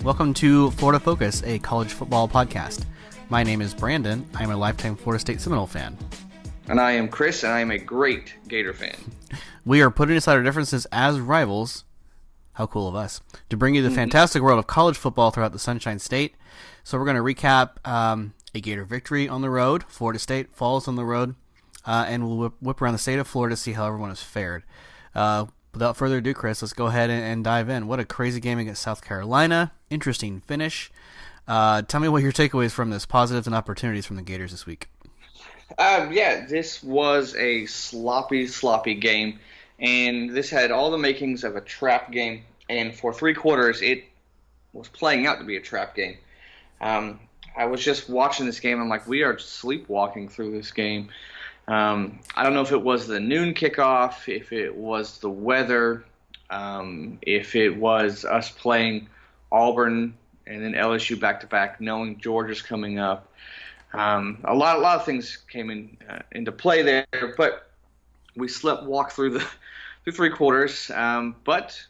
Welcome to Florida Focus, a college football podcast. My name is Brandon. I am a lifetime Florida State Seminole fan. And I am Chris, and I am a great Gator fan. We are putting aside our differences as rivals, how cool of us, to bring you the fantastic world of college football throughout the Sunshine State. So we're going to recap a Gator victory on the road, Florida State falls on the road, and we'll whip around the state of Florida to see how everyone has fared. Without further ado, Chris, let's go ahead and dive in. What a crazy game against South Carolina. Interesting finish. Tell me what your takeaways from this, positives and opportunities from the Gators this week. This was a sloppy game, and this had all the makings of a trap game, and for 3 quarters it was playing out to be a trap game. I was just watching this game. I'm like, we are sleepwalking through this game. I don't know if it was the noon kickoff, if it was the weather, if it was us playing Auburn and then LSU back-to-back, knowing Georgia's coming up. A lot of things came into play there, but we sleepwalked through 3 quarters. But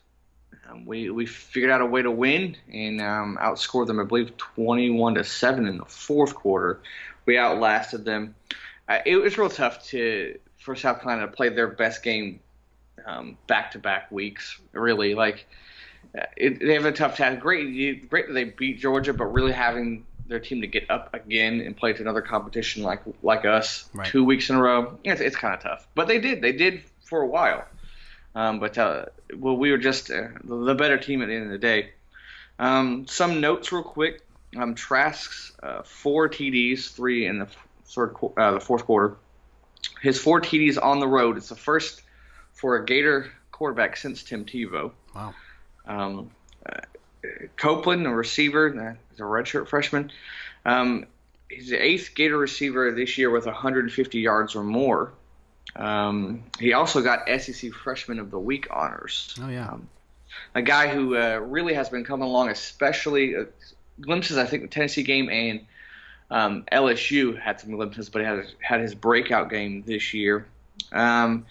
we figured out a way to win and outscored them, I believe, 21-7 in the fourth quarter. We outlasted them. It was real tough for South Carolina to play their best game back-to-back weeks. Really, they have a tough task. Great that they beat Georgia, but really having their team to get up again and play to another competition like us 2 weeks in a row, it's kind of tough. But they did for a while. We were just the better team at the end of the day. Some notes real quick. Trask's 4 TDs, 3 in the fourth quarter. His 4 TDs on the road. It's the first for a Gator quarterback since Tim Tebow. Wow. Copeland, a receiver, he's a redshirt freshman. He's the 8th Gator receiver this year with 150 yards or more. He also got SEC Freshman of the Week honors. Oh, yeah. A guy who really has been coming along, especially glimpses, I think, the Tennessee game and LSU had some glimpses, but he had his breakout game this year. And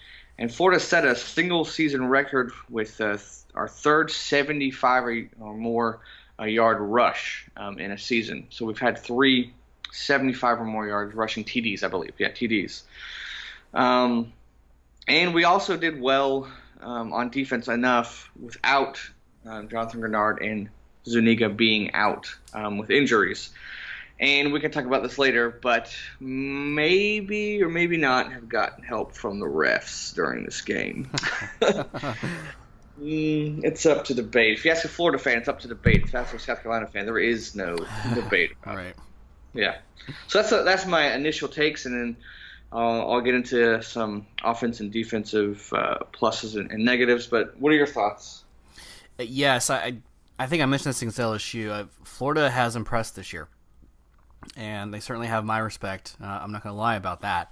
Florida set a single-season record with our third 75 or more yard rush in a season. So we've had 3 75 or more yards rushing TDs, I believe. Yeah, TDs. And we also did well on defense enough without Jonathan Grenard and Zuniga being out with injuries. And we can talk about this later, but maybe or maybe not have gotten help from the refs during this game. It's up to debate. If you ask a Florida fan, it's up to debate. If you ask a South Carolina fan, there is no debate. All right. Yeah. So that's my initial takes, and then I'll get into some offense and defensive pluses and negatives. But what are your thoughts? Yes, I think I mentioned this against LSU. Florida has impressed this year, and they certainly have my respect. I'm not going to lie about that.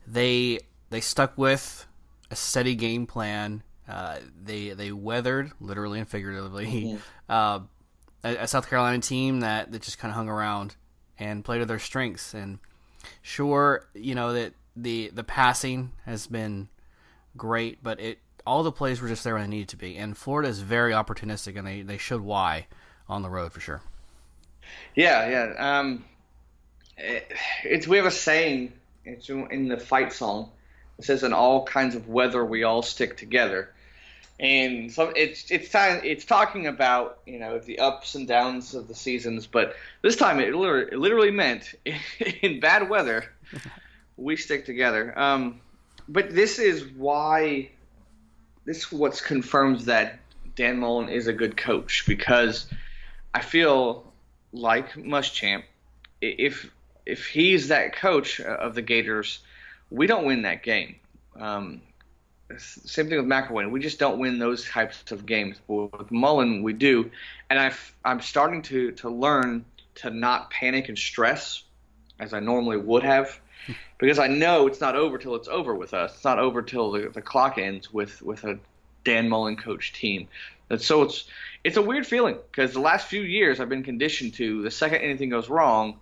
They stuck with a steady game plan. They weathered, literally and figuratively, a South Carolina team that just kind of hung around and played to their strengths. And sure, that the passing has been great, but all the plays were just there when they needed to be. And Florida is very opportunistic, and they showed why on the road for sure. Yeah. We have a saying. It's in the fight song. It says, "In all kinds of weather, we all stick together." And so it's talking about the ups and downs of the seasons, but this time it literally meant in bad weather we stick together. But this is what confirms that Dan Mullen is a good coach, because I feel like Muschamp, if he's that coach of the Gators, we don't win that game. Same thing with McElwain. We just don't win those types of games. But with Mullen, we do. And I'm starting to learn to not panic and stress as I normally would have, because I know it's not over till it's over with us. It's not over till the clock ends with a Dan Mullen coach team. And so it's a weird feeling, because the last few years I've been conditioned to the second anything goes wrong,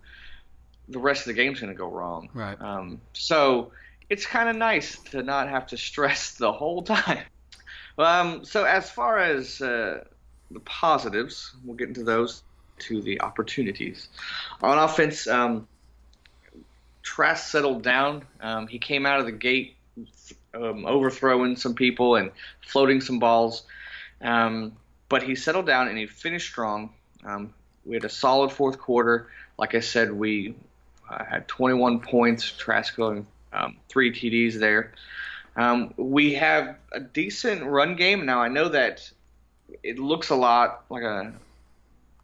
the rest of the game's going to go wrong. Right. So it's kind of nice to not have to stress the whole time. So as far as the positives, we'll get into those. to the opportunities. On offense, Trask settled down. He came out of the gate overthrowing some people and floating some balls. But he settled down and he finished strong. We had a solid fourth quarter. Like I said, we had 21 points, Trask going 3 TDs there. We have a decent run game. Now, I know that it looks a lot like I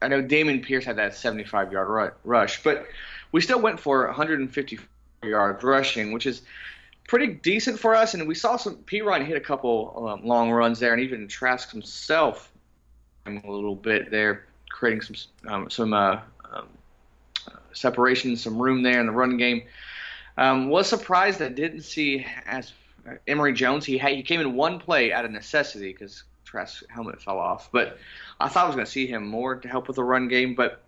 know Dameon Pierce had that 75-yard rush, but we still went for 150 yards rushing, which is pretty decent for us. And we saw P. Ryan hit a couple long runs there, and even Trask himself a little bit there, creating some separation, some room there in the run game. Was surprised that didn't see as Emory Jones. He came in one play out of necessity because Trask's helmet fell off. But I thought I was going to see him more to help with the run game. But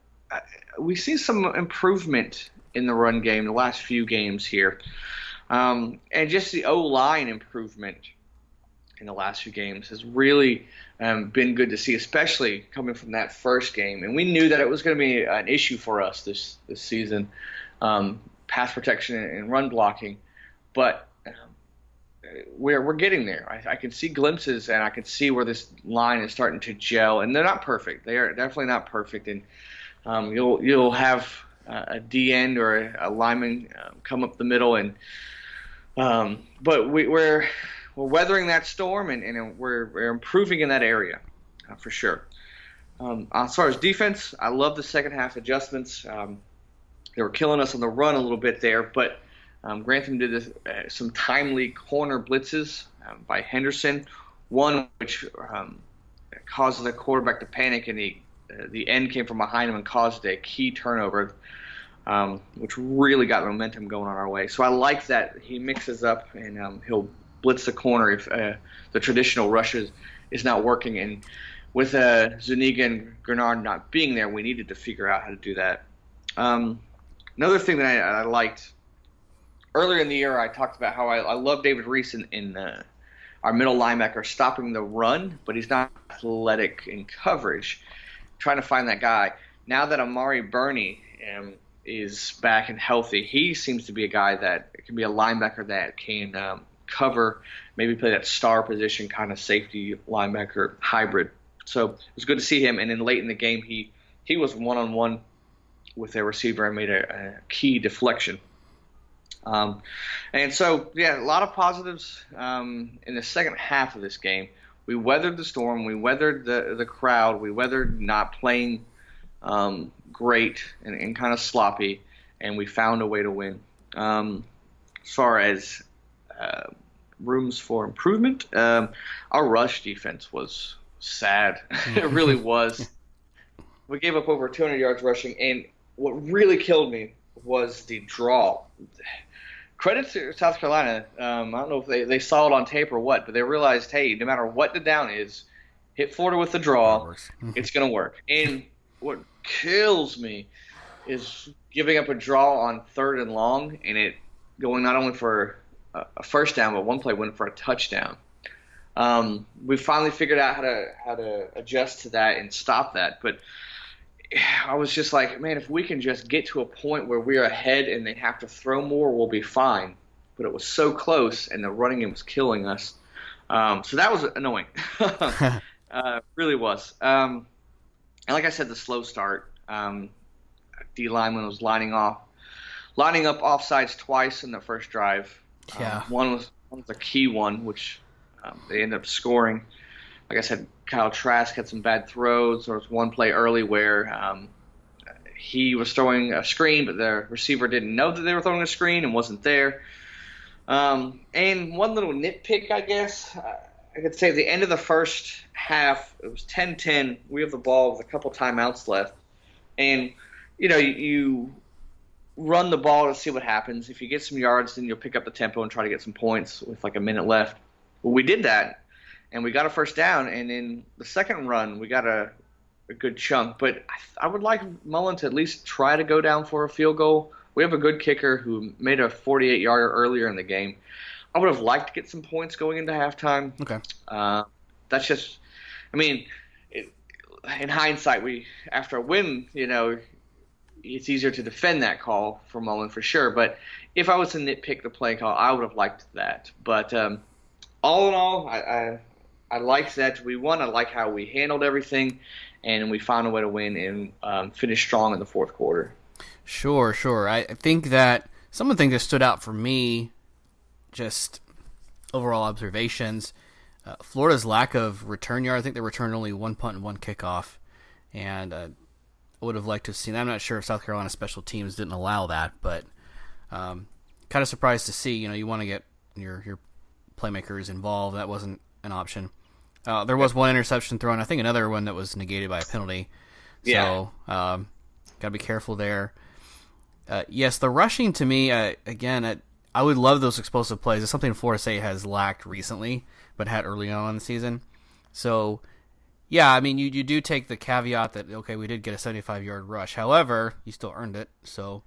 we see some improvement in the run game the last few games here. And just the O-line improvement in the last few games has really been good to see, especially coming from that first game. And we knew that it was going to be an issue for us this season, pass protection and run blocking. But we're getting there. I can see glimpses, and I can see where this line is starting to gel. And they're not perfect. They are definitely not perfect. And you'll have a D end or a lineman come up the middle, and but we're weathering that storm, and we're improving in that area for sure. As far as defense, I love the second half adjustments. They were killing us on the run a little bit there, but Grantham did some timely corner blitzes by Henderson, one which caused the quarterback to panic, and the end came from behind him and caused a key turnover, which really got momentum going on our way. So I like that he mixes up, and he'll blitz the corner if the traditional rush is not working. And with Zuniga and Grenard not being there, we needed to figure out how to do that. Another thing that I liked, earlier in the year I talked about how I love David Reese in our middle linebacker stopping the run, but he's not athletic in coverage, trying to find that guy. Now that Amari Burney is back and healthy, he seems to be a guy that can be a linebacker that can cover, maybe play that star position, kind of safety linebacker hybrid. So it was good to see him. And then late in the game, he was one-on-one with their receiver and made a key deflection. And so, yeah, a lot of positives in the second half of this game. We weathered the storm. We weathered the crowd. We weathered not playing great and kind of sloppy, and we found a way to win. As far as rooms for improvement, our rush defense was sad. It really was. We gave up over 200 yards rushing, and what really killed me was the draw. Credit to South Carolina. I don't know if they saw it on tape or what, but they realized, hey, no matter what the down is, hit Florida with the draw. It's going to work. And what kills me is giving up a draw on 3rd and long, and it going not only for a first down, but one play went for a touchdown. We finally figured out how to adjust to that and stop that. But I was just like, man, if we can just get to a point where we're ahead and they have to throw more, we'll be fine. But it was so close, and the running game was killing us. So that was annoying. Really was. And like I said, the slow start. D lineman was lining up offsides twice in the first drive. Yeah. One was a key one, which they ended up scoring. Like I said, Kyle Trask had some bad throws. There was one play early where he was throwing a screen, but the receiver didn't know that they were throwing a screen and wasn't there. And one little nitpick, I guess, I could say at the end of the first half, it was 10-10. We have the ball with a couple timeouts left. And, you run the ball to see what happens. If you get some yards, then you'll pick up the tempo and try to get some points with like a minute left. Well, we did that, and we got a first down. And in the second run, we got a good chunk. But I would like Mullen to at least try to go down for a field goal. We have a good kicker who made a 48-yarder earlier in the game. I would have liked to get some points going into halftime. Okay. That's just – in hindsight, after a win, it's easier to defend that call for Mullen for sure. But if I was to nitpick the play call, I would have liked that. But all in all, I liked that we won. I like how we handled everything, and we found a way to win and finish strong in the fourth quarter. Sure. I think that some of the things that stood out for me, just overall observations, Florida's lack of return yard. I think they returned only one punt and one kickoff, and I would have liked to have seen that. I'm not sure if South Carolina special teams didn't allow that, but kind of surprised to see. You want to get your playmakers involved. That wasn't an option. There was one interception thrown. I think another one that was negated by a penalty. So got to be careful there. Yes, the rushing to me, again, I would love those explosive plays. It's something Florida State has lacked recently, but had early on in the season. So, yeah, I mean, you do take the caveat that, okay, we did get a 75-yard rush. However, you still earned it, so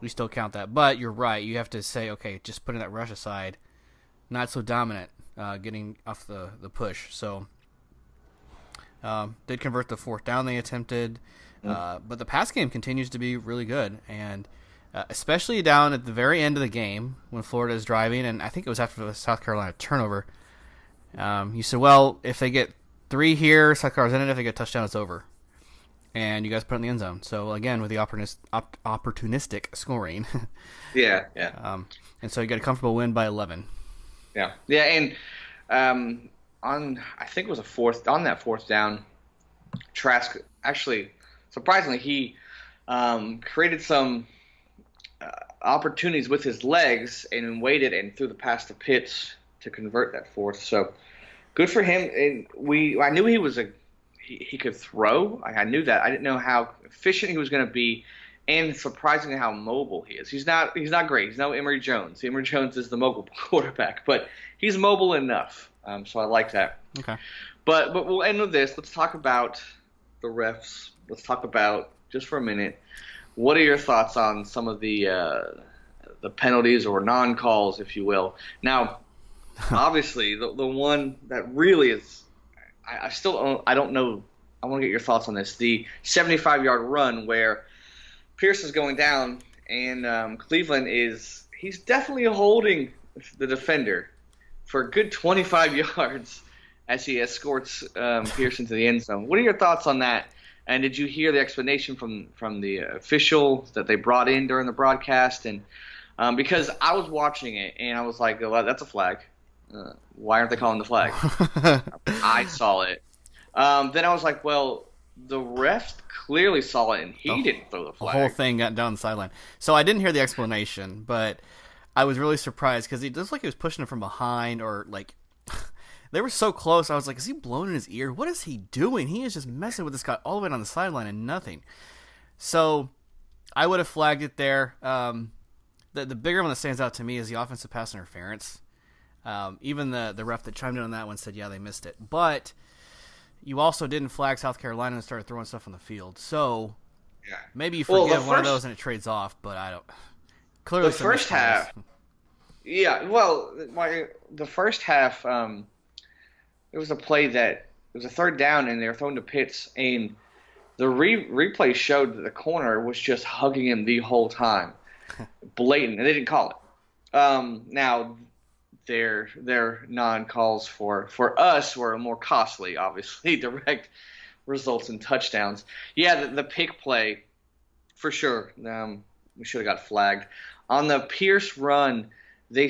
we still count that. But you're right. You have to say, okay, just putting that rush aside, not so dominant, getting off the push. So, did convert the fourth down they attempted. But the pass game continues to be really good, and especially down at the very end of the game when Florida is driving, and I think it was after the South Carolina turnover. You said, well, if they get 3 here, South Carolina's in it. If they get a touchdown, it's over. And you guys put it in the end zone. So, again, with the opportunistic scoring. Yeah. And so you got a comfortable win by 11. Yeah, and I think it was on that fourth down, Trask actually, surprisingly, he created some opportunities with his legs and waited and threw the pass to Pitts to convert that fourth. So good for him. And I knew he could throw. I knew that. I didn't know how efficient he was going to be, and surprisingly how mobile he is. He's not great. He's no Emory Jones. Emory Jones is the mobile quarterback, but he's mobile enough. So I like that. Okay. But we'll end with this. Let's talk about the refs. Let's talk about, just for a minute, what are your thoughts on some of the penalties or non-calls, if you will? Now, obviously, the one that really is, I don't know. I want to get your thoughts on this. The 75-yard run where Pierce is going down and Cleveland he's definitely holding the defender for a good 25 yards as he escorts Pierce into the end zone. What are your thoughts on that? And did you hear the explanation from the official that they brought in during the broadcast? And because I was watching it and I was like, well, that's a flag. Why aren't they calling the flag? I saw it. Then I was like, well, the ref clearly saw it and he didn't throw the flag. The whole thing got down the sideline. So I didn't hear the explanation, but I was really surprised because it looks like he was pushing him from behind, or like they were so close. I was like, is he blowing in his ear? What is he doing? He is just messing with this guy all the way down the sideline and nothing. So I would have flagged it there. The bigger one that stands out to me is the offensive pass interference. Even the ref that chimed in on that one said, yeah, they missed it. But you also didn't flag South Carolina and started throwing stuff on the field. So maybe you forgive one of those and it trades off, but I don't. Clearly, the first half. Yeah, well, the first half, it was a play that it was a third down and they were throwing to Pitts, and the replay showed that the corner was just hugging him the whole time, blatant, and they didn't call it. Now, their non-calls for us were more costly, obviously, direct results in touchdowns. Yeah, the pick play, for sure, we should have got flagged. On the Pierce run, the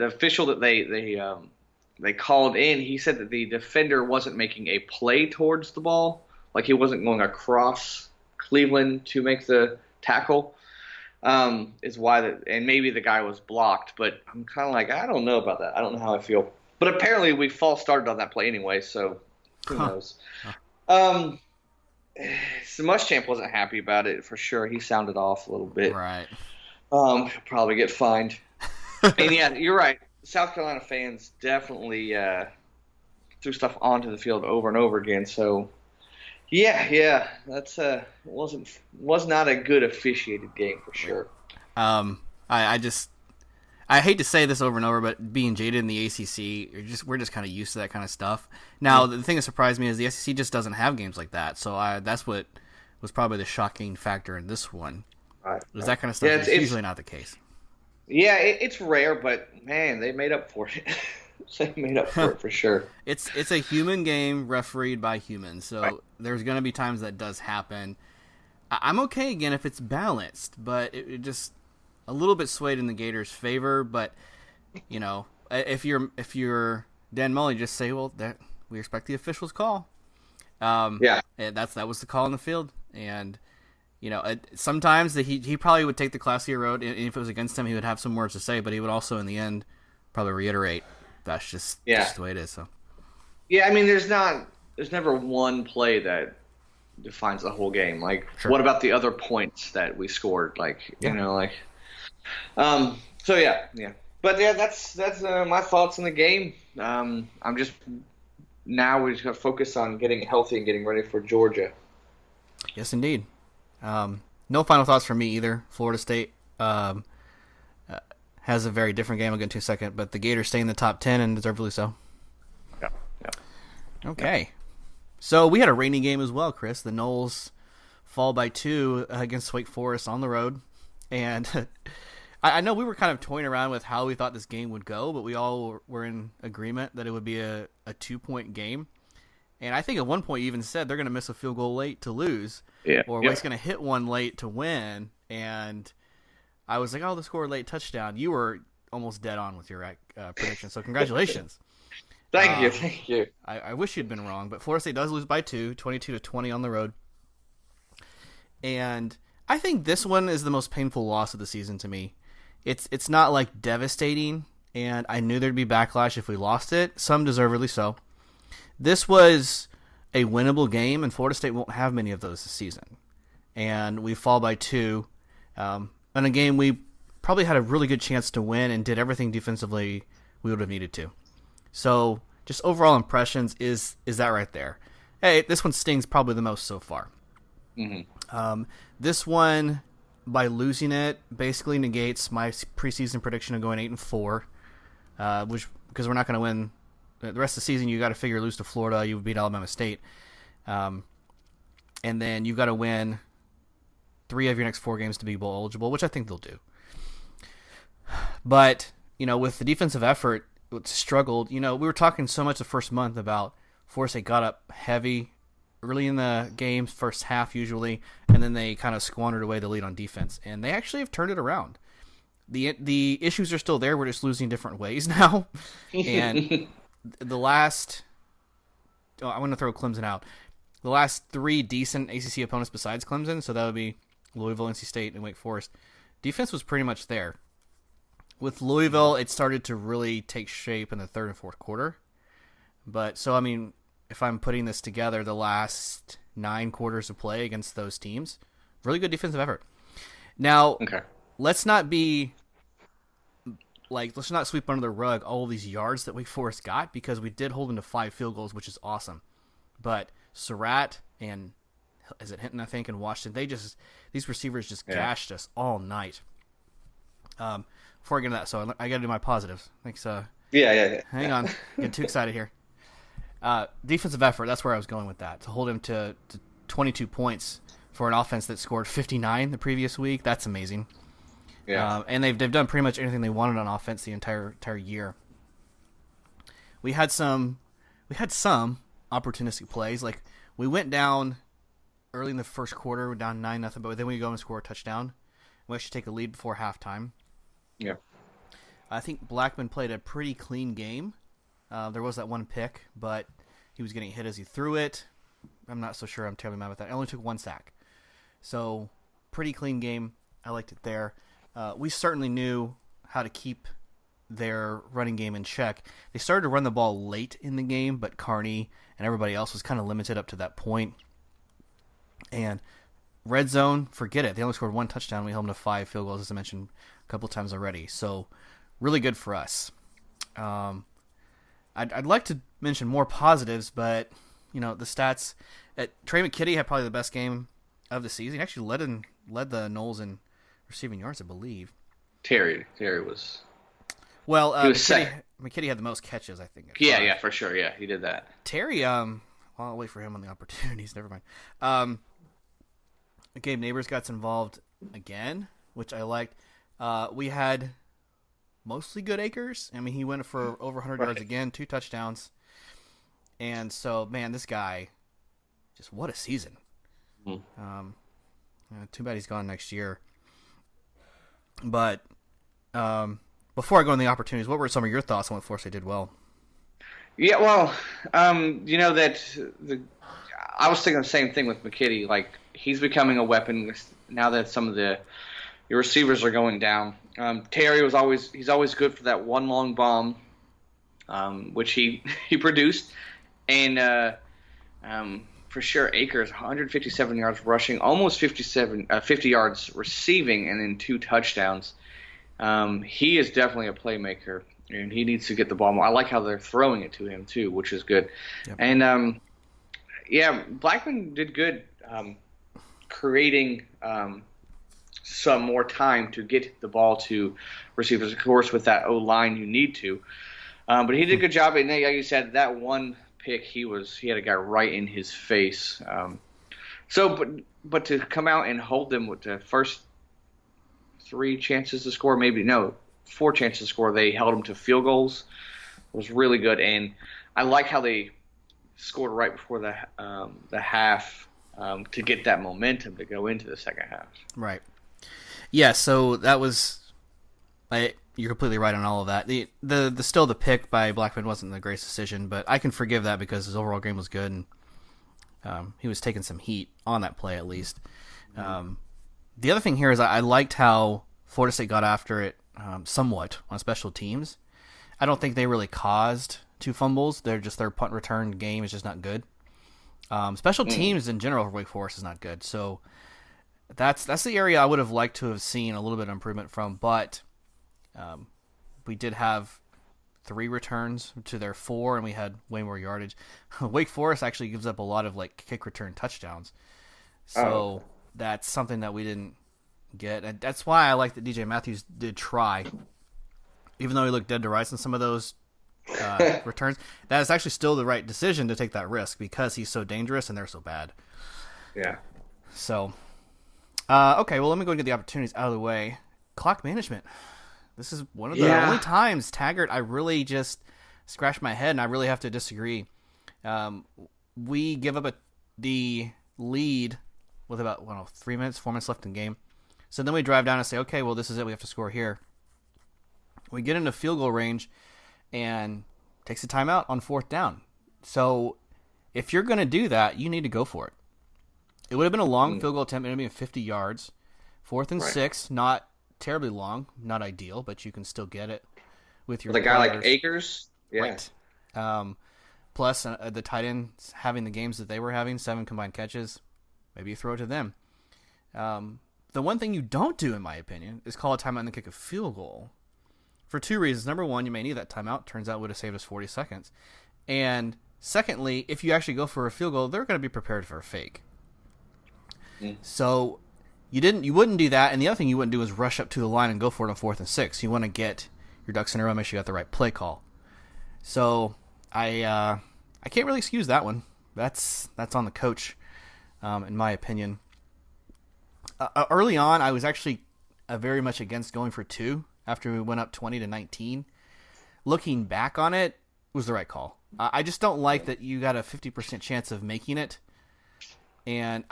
official that they called in, he said that the defender wasn't making a play towards the ball, like he wasn't going across Cleveland to make the tackle. Is why and maybe the guy was blocked, but I'm kind of like, I don't know about that. I don't know how I feel. But apparently we false started on that play anyway, so who knows? Muschamp wasn't happy about it for sure. He sounded off a little bit. Right. He'll probably get fined. And yeah, you're right. South Carolina fans definitely threw stuff onto the field over and over again. So yeah, that's was not a good officiated game for sure. I I hate to say this over and over, but being jaded in the ACC, we're just kind of used to that kind of stuff. Now, the thing that surprised me is the SEC just doesn't have games like that. So that's what was probably the shocking factor in this one. Right. Is that kind of stuff is usually not the case. Yeah, it's rare, but man, they made up for it. They made up for it for sure. It's a human game refereed by humans, so there's going to be times that does happen. I'm okay again if it's balanced, but it just a little bit swayed in the Gators' favor. But you know, if you're Dan Mullen, just say, well, that we respect the official's call. And that was the call in the field, and you know, sometimes he probably would take the classier road, and if it was against him, he would have some words to say, but he would also in the end probably reiterate. That's just the way it is. So yeah, I mean, there's never one play that defines the whole game. Like, what about the other points that we scored? Like, you know, like, so yeah. But yeah, that's my thoughts on the game. I'm just now we just got to focus on getting healthy and getting ready for Georgia. Yes, indeed. No final thoughts from me either. Florida State has a very different game. I'll get into in a second, but the Gators stay in the top 10 and deservedly so. Yeah. Okay. So we had a rainy game as well, Chris. The Noles fall by 2 against Wake Forest on the road. And I know we were kind of toying around with how we thought this game would go, but we all were in agreement that it would be a 2-point game. And I think at one point you even said they're going to miss a field goal late to lose. Yeah. Or Wake's going to hit one late to win. And I was like, oh, they'll score a late touchdown. You were almost dead on with your prediction, so congratulations. Thank you. I wish you'd been wrong, but Florida State does lose by 2, 22-20 on the road. And I think this one is the most painful loss of the season to me. It's not like devastating, and I knew there'd be backlash if we lost it, some deservedly so. This was a winnable game, and Florida State won't have many of those this season. And we fall by 2 in a game we probably had a really good chance to win and did everything defensively we would have needed to. So just overall impressions is that right there. Hey, this one stings probably the most so far. Mm-hmm. This one, by losing it, basically negates my preseason prediction of going 8-4, which because we're not going to win the rest of the season. You got to figure lose to Florida, you would beat Alabama State, and then you got to win 3 of your next 4 games to be bowl eligible, which I think they'll do. But you know, with the defensive effort, it struggled. You know, we were talking so much the first month about Florida State got up heavy early in the game, first half usually, and then they kind of squandered away the lead on defense. And they actually have turned it around. The issues are still there. We're just losing different ways now. And the last, I'm going to throw Clemson out. The last 3 decent ACC opponents besides Clemson, so that would be Louisville, NC State, and Wake Forest, defense was pretty much there. With Louisville, it started to really take shape in the 3rd and 4th quarter. But, so, I mean, if I'm putting this together, the last 9 quarters of play against those teams, really good defensive effort. Now, let's not sweep under the rug all of these yards that Wake Forest got, because we did hold them to 5 field goals, which is awesome. But Surratt and, is it Hinton, I think, and Washington, these receivers just gashed us all night. Before I get into that, so I got to do my positives. Thanks. Hang on. Get too excited here. Defensive effort, that's where I was going with that. To hold him to 22 points for an offense that scored 59 the previous week, that's amazing. Yeah. And they've done pretty much anything they wanted on offense the entire year. We had some opportunistic plays. Like, we went down early in the first quarter, we're down 9-0, but then we go and score a touchdown. We actually take a lead before halftime. Yeah. I think Blackman played a pretty clean game. There was that one pick, but he was getting hit as he threw it. I'm not so sure I'm terribly mad with that. I only took 1 sack. So, pretty clean game. I liked it there. We certainly knew how to keep their running game in check. They started to run the ball late in the game, but Carney and everybody else was kind of limited up to that point. And red zone, forget it. They only scored 1 touchdown. We held them to 5 field goals, as I mentioned a couple of times already. So, really good for us. I'd like to mention more positives, but you know, the stats. Trey McKitty had probably the best game of the season. He actually led the Noles in receiving yards, I believe. Terry was Well, He was second. McKitty had the most catches, I think. Yeah, for sure. Yeah, he did that. Terry, well, I'll wait for him on the opportunities. Never mind. Gabe Neighbors got involved again, which I liked. We had mostly good Akers. I mean, he went for over 100 yards again, 2 touchdowns. And so, man, this guy, just what a season. Too bad he's gone next year. But before I go on the opportunities, what were some of your thoughts on what Florida State did well? Yeah, well, I was thinking the same thing with McKitty. Like, he's becoming a weapon now that some of your receivers are going down. Terry he's always good for that one long bomb, which he produced, and for sure Akers 157 yards rushing, almost 50 yards receiving, and then 2 touchdowns. He is definitely a playmaker, and he needs to get the ball more. I like how they're throwing it to him too, which is good. Yep. And Blackman did good creating some more time to get the ball to receivers. Of course, with that O-line, you need to. But he did a good job. And like you said, that one pick, he had a guy right in his face. But to come out and hold them with the first 4 chances to score, they held them to field goals. It was really good. And I like how they scored right before the half to get that momentum to go into the second half. Right. Yeah, so that was you're completely right on all of that. The pick by Blackman wasn't the greatest decision, but I can forgive that because his overall game was good, and he was taking some heat on that play at least. The other thing here is I liked how Florida State got after it somewhat on special teams. I don't think they really caused 2 fumbles. Their punt return game is just not good. Special teams in general for Wake Forest is not good. So that's the area I would have liked to have seen a little bit of improvement from. But we did have 3 returns to their 4, and we had way more yardage. Wake Forest actually gives up a lot of kick return touchdowns. So that's something that we didn't get. And that's why I like that DJ Matthews did try. Even though he looked dead to rights in some of those returns, that is actually still the right decision to take that risk because he's so dangerous and they're so bad. Yeah. So, okay, well, let me go and get the opportunities out of the way. Clock management. This is one of the only times, Taggart, I really just scratch my head and I really have to disagree. We give up the lead with about 4 minutes left in the game. So then we drive down and say, okay, well, this is it. We have to score here. We get into field goal range and takes a timeout on 4th down. So if you're going to do that, you need to go for it. It would have been a long field goal attempt. It would have been 50 yards. 4th and 6, not terribly long, not ideal, but you can still get it with your with a guy like Akers. Yeah. Right. Plus, the tight ends having the games that they were having, 7 combined catches, maybe you throw it to them. The one thing you don't do, in my opinion, is call a timeout and then kick a field goal. For 2 reasons. Number one, you may need that timeout. Turns out it would have saved us 40 seconds. And secondly, if you actually go for a field goal, they're going to be prepared for a fake. So you wouldn't do that. And the other thing you wouldn't do is rush up to the line and go for it on 4th and 6. You want to get your ducks in a row, make sure you got the right play call. So I can't really excuse that one. That's on the coach, in my opinion. Early on, I was actually very much against going for 2 after we went up 20-19. Looking back on it, was the right call. I just don't like that you got a 50% chance of making it. And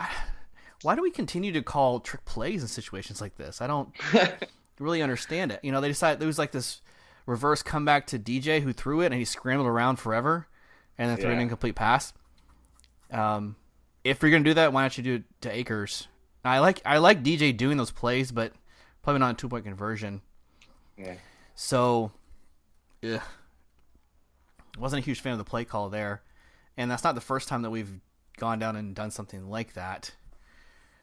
why do we continue to call trick plays in situations like this? I don't really understand it. They decided there was this reverse comeback to DJ who threw it, and he scrambled around forever and then threw an incomplete pass. If you're going to do that, why don't you do it to Akers? I like DJ doing those plays, but probably not a 2-point conversion. Yeah. So, wasn't a huge fan of the play call there, and that's not the first time that we've gone down and done something like that.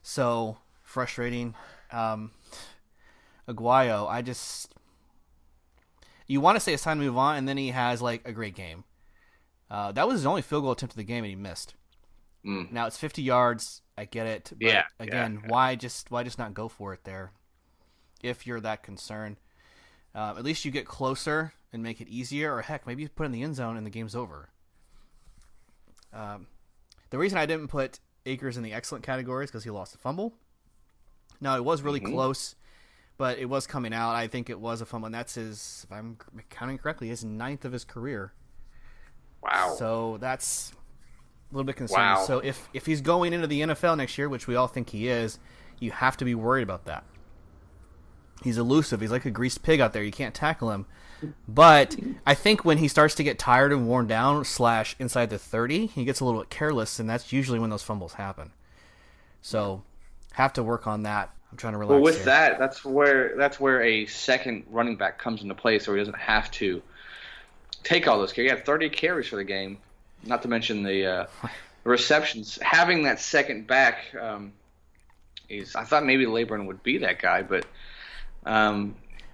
So frustrating. Aguayo, you want to say it's time to move on, and then he has a great game. That was his only field goal attempt of the game, and he missed. Now it's 50 yards. I get it. But why just not go for it there if you're that concerned? At least you get closer and make it easier, or heck, maybe you put it in the end zone and the game's over. The reason I didn't put Akers in the excellent category is because he lost a fumble. Now, it was really close, but it was coming out. I think it was a fumble, and that's his, if I'm counting correctly, his 9th of his career. Wow. So that's a little bit concerning. Wow. So if he's going into the NFL next year, which we all think he is, you have to be worried about that. He's elusive. He's like a greased pig out there. You can't tackle him. But I think when he starts to get tired and worn down / inside the 30, he gets a little bit careless, and that's usually when those fumbles happen. So have to work on that. I'm trying to relax. Well, with here. that, that's where a second running back comes into play, so he doesn't have to take all those carries. He had 30 carries for the game, not to mention the receptions. Having that second back I thought maybe Laborn would be that guy, but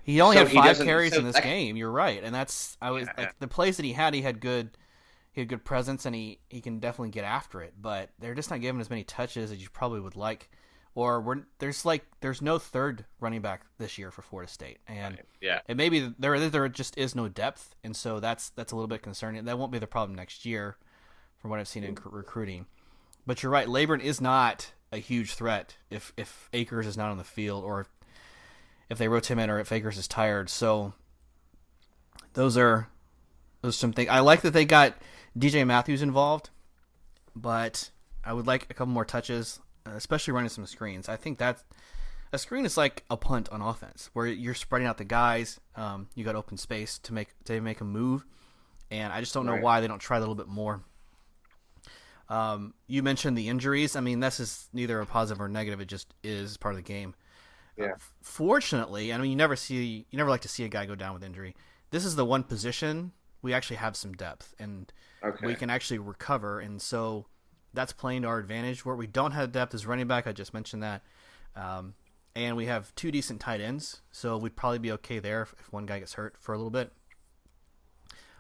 he only had 5 carries in this game. You're right, and like the plays that he had good presence, and he can definitely get after it. But they're just not giving as many touches as you probably would like. Or there's no third running back this year for Florida State, and maybe there just is no depth, and so that's a little bit concerning. That won't be the problem next year, from what I've seen in recruiting. But you're right, Laborn is not a huge threat if Akers is not on the field, or if they rotate him in, or if Akers is tired. So those are some things. I like that they got DJ Matthews involved, but I would like a couple more touches, especially running some screens. I think that a screen is like a punt on offense, where you're spreading out the guys. You got open space to make a move, and I just don't know why they don't try that a little bit more. You mentioned the injuries. I mean, this is neither a positive or negative. It just is part of the game. Yeah. Fortunately, I mean, you never like to see a guy go down with injury. This is the one position we actually have some depth, and we can actually recover, and so that's playing to our advantage. Where we don't have depth is running back. I just mentioned that. And we have 2 decent tight ends, so we'd probably be okay there if one guy gets hurt for a little bit.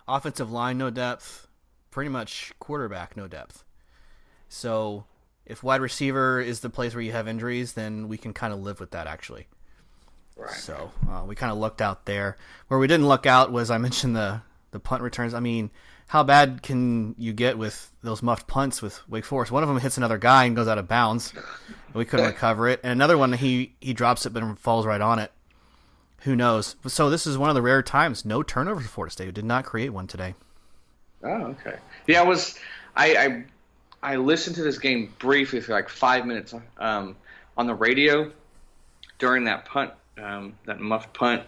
Offensive line, no depth. Pretty much quarterback, no depth. So if wide receiver is the place where you have injuries, then we can kind of live with that, actually. Right. So we kind of lucked out there. Where we didn't luck out was, I mentioned the punt returns. I mean, how bad can you get with those muffed punts with Wake Forest? One of them hits another guy and goes out of bounds. We couldn't recover it. And another one, he drops it but falls right on it. Who knows? So this is one of the rare times. No turnover for Florida State. We did not create one today. Oh, okay. Yeah, I listened to this game briefly for like 5 minutes on the radio during that punt, that muffed punt.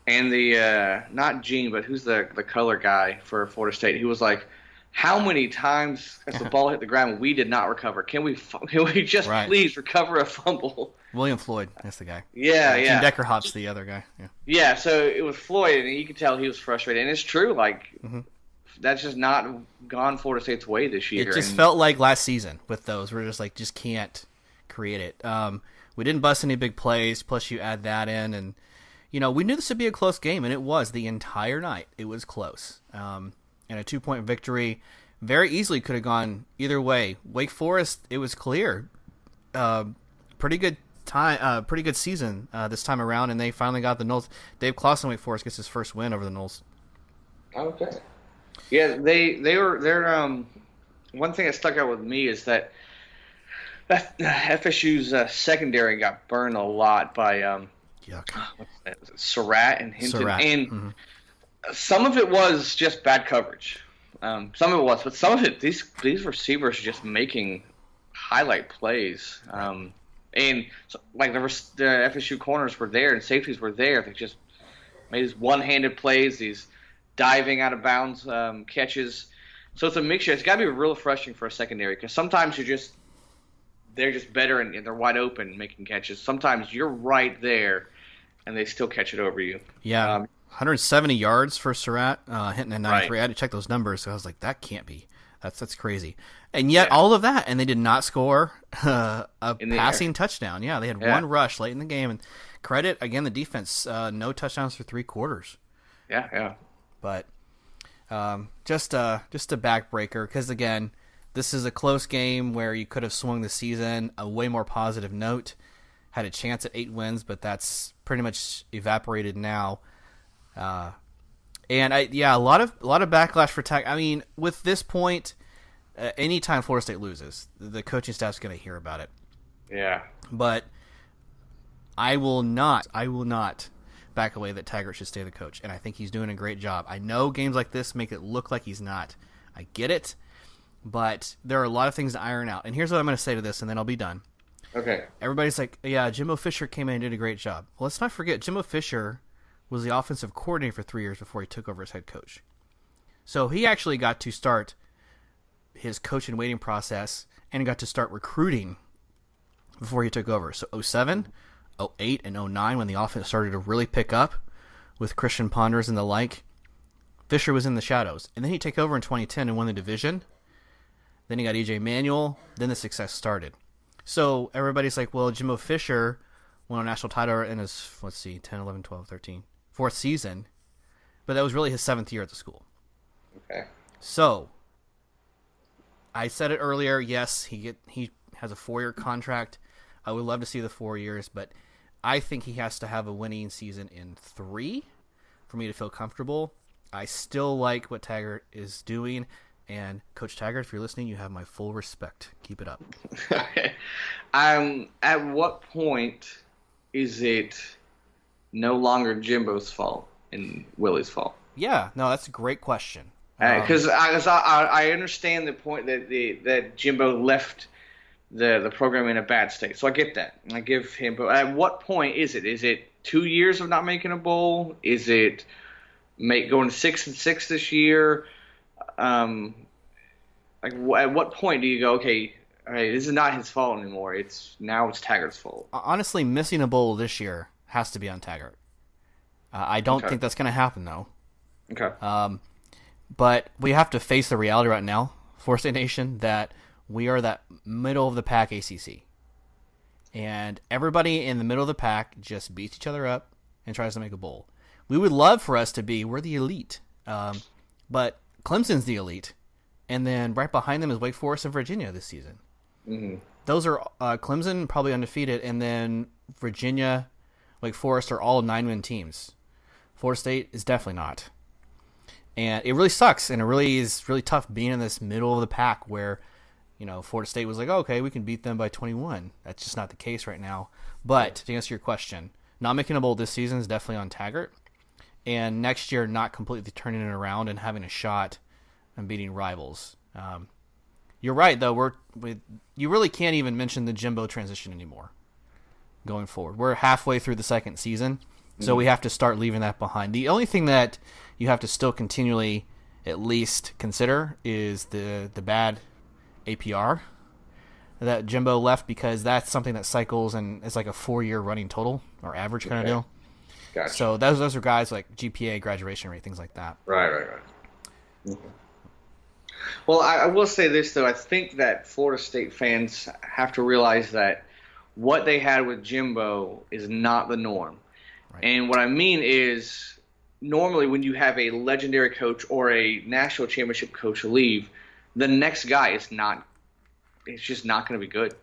And the not Gene, but who's the color guy for Florida State? He was like, "How many times as the ball hit the ground we did not recover? Can we just please recover a fumble?" William Floyd, that's the guy. Yeah. Gene Deckerhop's the other guy. Yeah. So it was Floyd, and you could tell he was frustrated. And it's true, like that's just not gone Florida State's way this year. It just felt like last season with those. We're just can't create it. We didn't bust any big plays. Plus, you add that in, and we knew this would be a close game, and it was the entire night. It was close. And a 2-point victory very easily could have gone either way. Wake Forest, it was clear. Pretty good time, pretty good season this time around, and they finally got the Noles. Dave Clawson, Wake Forest, gets his first win over the Noles. Okay. Yeah, they're one thing that stuck out with me is that FSU's secondary got burned a lot by Surratt and Hinton. And some of it was just bad coverage. Some of it was, but some of it, these receivers are just making highlight plays. And so, like the FSU corners were there and safeties were there. They just made these one-handed plays, these diving out of bounds catches. So it's a mixture. It's got to be real frustrating for a secondary because sometimes they're just better and they're wide open making catches. Sometimes you're right there and they still catch it over you. Yeah, 170 yards for Surratt, hitting a 93. I had to check those numbers, so I was like, that can't be. That's crazy. And yet all of that, and they did not score a passing touchdown. Yeah, they had one rush late in the game. And credit, again, the defense, no touchdowns for 3 quarters. Yeah. But just a backbreaker because, again, this is a close game where you could have swung the season a way more positive note, had a chance at 8 wins, but that's pretty much evaporated now. And a lot of backlash for Taggart. I mean, with this point, anytime Florida State loses, the coaching staff's going to hear about it. Yeah. But I will not back away that Taggart should stay the coach, and I think he's doing a great job. I know games like this make it look like he's not. I get it, but there are a lot of things to iron out. And here's what I'm going to say to this, and then I'll be done. Okay. Everybody's like, yeah, Jimbo Fisher came in and did a great job. Well, let's not forget, Jimbo Fisher was the offensive coordinator for 3 years before he took over as head coach. So he actually got to start his coach and waiting process and got to start recruiting before he took over. So 07, 08, and 09, when the offense started to really pick up with Christian Ponders and the like, Fisher was in the shadows. And then he took over in 2010 and won the division. Then he got E.J. Manuel. Then the success started. So everybody's like, well, Jimbo Fisher won a national title in his, 10, 11, 12, 13, fourth season. But that was really his 7th year at the school. Okay. So I said it earlier, yes, he has a 4-year contract. I would love to see the 4 years, but I think he has to have a winning season in 3 for me to feel comfortable. I still like what Taggart is doing, and Coach Taggart, if you're listening, you have my full respect. Keep it up. At what point is it no longer Jimbo's fault and Willie's fault? Yeah, no, that's a great question. Because I understand the point that Jimbo left the program in a bad state, so I get that. I give him. But at what point is it? Is it 2 years of not making a bowl? Is it going 6-6 this year? At what point do you go, okay, all right, this is not his fault anymore. It's Taggart's fault. Honestly, missing a bowl this year has to be on Taggart. I don't think that's going to happen though. Okay. But we have to face the reality right now, Florida State Nation, that we are that middle of the pack ACC. And everybody in the middle of the pack just beats each other up and tries to make a bowl. We would love for us to be, we're the elite. But Clemson's the elite. And then right behind them is Wake Forest and Virginia this season. Mm-hmm. Those are Clemson probably undefeated, and then Virginia, Wake Forest are all 9-win teams. Florida State is definitely not. And it really sucks, and it really is really tough being in this middle of the pack where, Florida State was like, oh, okay, we can beat them by 21. That's just not the case right now. But to answer your question, not making a bowl this season is definitely on Taggart. And next year, not completely turning it around and having a shot and beating rivals. You're right, though. You really can't even mention the Jimbo transition anymore going forward. We're halfway through the second season, so we have to start leaving that behind. The only thing that you have to still continually at least consider is the bad APR that Jimbo left, because that's something that cycles and it's like a 4-year running total or average kind of deal. Gotcha. So those are guys like GPA, graduation rate, things like that. Right. Mm-hmm. Well, I will say this, though. I think that Florida State fans have to realize that what they had with Jimbo is not the norm. Right. And what I mean is, normally when you have a legendary coach or a national championship coach leave, the next guy it's just not going to be good.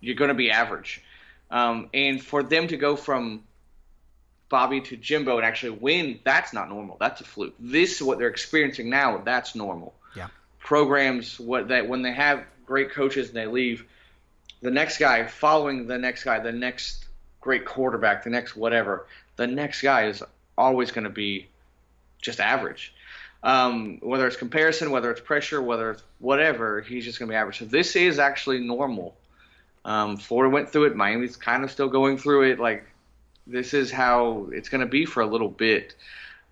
You're going to be average. And for them to go from Bobby to Jimbo and actually win, that's not normal. That's a fluke. This is what they're experiencing now. That's normal. Yeah. Programs when they have great coaches and they leave, the next guy following the next guy, the next great quarterback, the next whatever, the next guy is always going to be just average. Whether it's comparison, whether it's pressure, whether it's whatever, he's just going to be average. So this is actually normal. Florida went through it. Miami's kind of still going through it. This is how it's going to be for a little bit.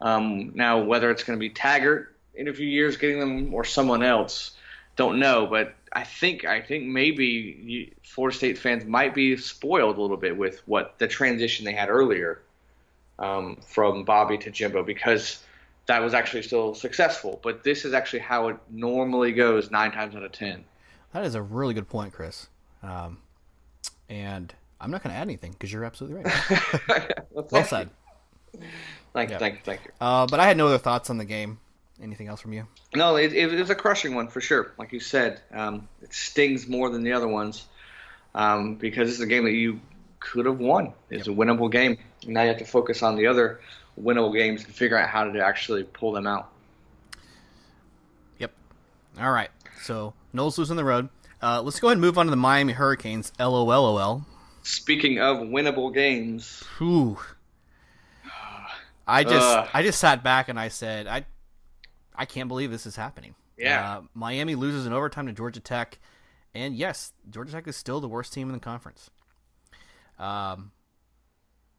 Now, whether it's going to be Taggart in a few years getting them or someone else, don't know. But I think maybe Florida State fans might be spoiled a little bit with what the transition they had earlier from Bobby to Jimbo, because that was actually still successful. But this is actually how it normally goes 9 times out of 10. That is a really good point, Chris. And I'm not going to add anything because you're absolutely right. Well said. Thank you. But I had no other thoughts on the game. Anything else from you? No, it was a crushing one for sure. Like you said, it stings more than the other ones because this is a game that you could have won. It's a winnable game. Now you have to focus on the other winnable games and figure out how to actually pull them out. Yep. All right. So Noles losing the road. Let's go ahead and move on to the Miami Hurricanes. LOLOL. Speaking of winnable games, Whew. I just sat back and I said, I can't believe this is happening. Yeah. Miami loses in overtime to Georgia Tech, and yes, Georgia Tech is still the worst team in the conference.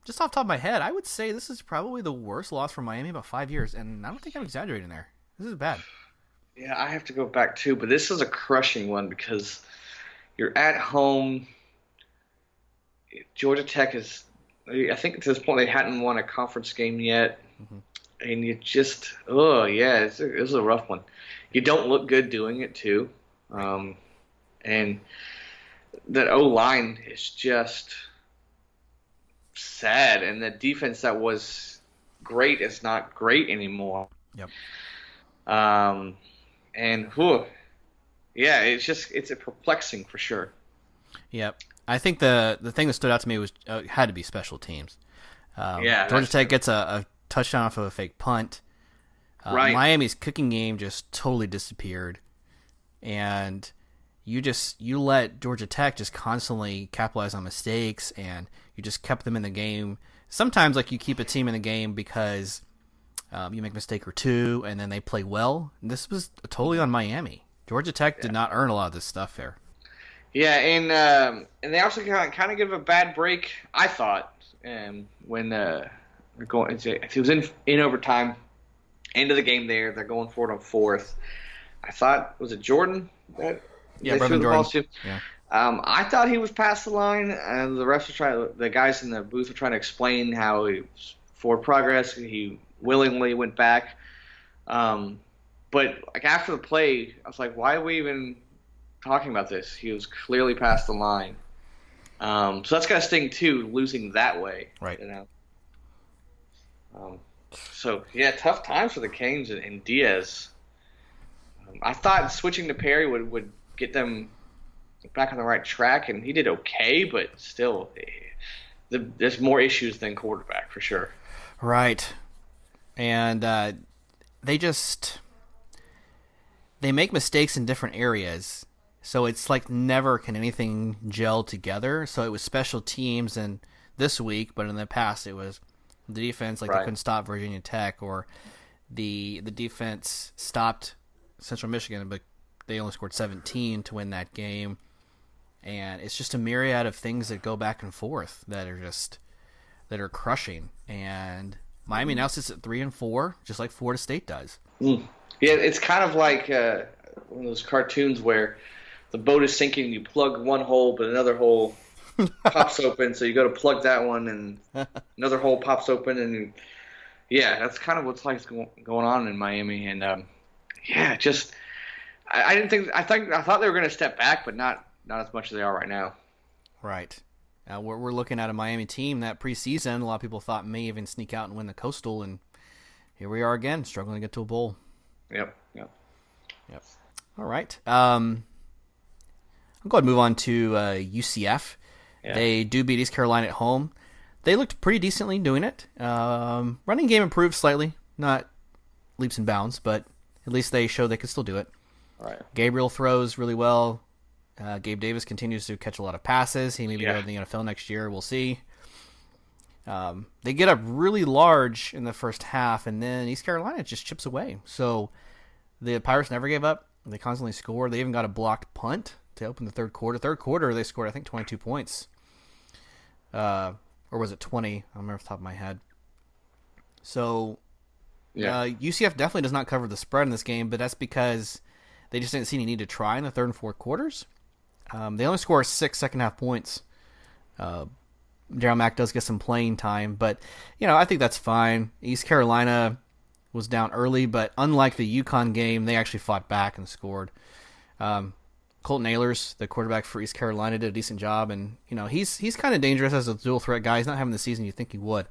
Just off the top of my head, I would say this is probably the worst loss for Miami in about 5 years, and I don't think I'm exaggerating there. This is bad. Yeah, I have to go back too, but this is a crushing one because you're at home. Georgia Tech is, I think to this point they hadn't won a conference game yet, and you just, it was a rough one. You don't look good doing it too, and that O-line is just sad, and the defense that was great is not great anymore. Yep. It's a perplexing for sure. Yep. I think the thing that stood out to me was had to be special teams. Georgia Tech gets a touchdown off of a fake punt. Right. Miami's kicking game just totally disappeared, and you let Georgia Tech just constantly capitalize on mistakes, and you just kept them in the game. Sometimes, like, you keep a team in the game because you make a mistake or two, and then they play well. This was totally on Miami. Georgia Tech did not earn a lot of this stuff there. Yeah, and they also kind of give a bad break, I thought, when they're going. It was in overtime, end of the game. They're going for it on fourth. I thought, was it Jordan that they threw the ball to? Yeah. I thought he was past the line, and the guys in the booth were trying to explain how he was forward progress. He willingly went back, but like after the play, I was like, why are we even talking about this? He was clearly past the line. So that's got to sting too, losing that way. Right. Tough times for the Canes and Diaz. I thought switching to Perry would get them back on the right track, and he did okay, but still, there's more issues than quarterback for sure. Right. And they make mistakes in different areas. So it's like never can anything gel together. So it was special teams and this week, but in the past it was the defense, like they couldn't stop Virginia Tech, or the defense stopped Central Michigan, but they only scored 17 to win that game. And it's just a myriad of things that go back and forth that are crushing. And Miami now sits at 3-4, just like Florida State does. Yeah, it's kind of like one of those cartoons where the boat is sinking, you plug one hole, but another hole pops open, so you go to plug that one, and another hole pops open, and that's kind of what's like going on in Miami. And I thought they were going to step back, but not as much as they are right now. Right. We're looking at a Miami team that preseason a lot of people thought may even sneak out and win the Coastal, and here we are again, struggling to get to a bowl. Yep. All right. I'll go ahead and move on to UCF. Yeah. They do beat East Carolina at home. They looked pretty decently doing it. Running game improved slightly, not leaps and bounds, but at least they showed they could still do it. All right. Gabriel throws really well. Gabe Davis continues to catch a lot of passes. He may be going to the NFL next year. We'll see. They get up really large in the first half, and then East Carolina just chips away. So the Pirates never gave up. They constantly scored. They even got a blocked punt to open the third quarter. Third quarter, they scored, I think, 22 points. Or was it 20? I don't remember off the top of my head. So UCF definitely does not cover the spread in this game, but that's because they just didn't see any need to try in the third and fourth quarters. They only score 6 second-half points. Darryl Mack does get some playing time, but I think that's fine. East Carolina was down early, but unlike the UConn game, they actually fought back and scored. Colton Ahlers, the quarterback for East Carolina, did a decent job, and he's kind of dangerous as a dual threat guy. He's not having the season you think he would,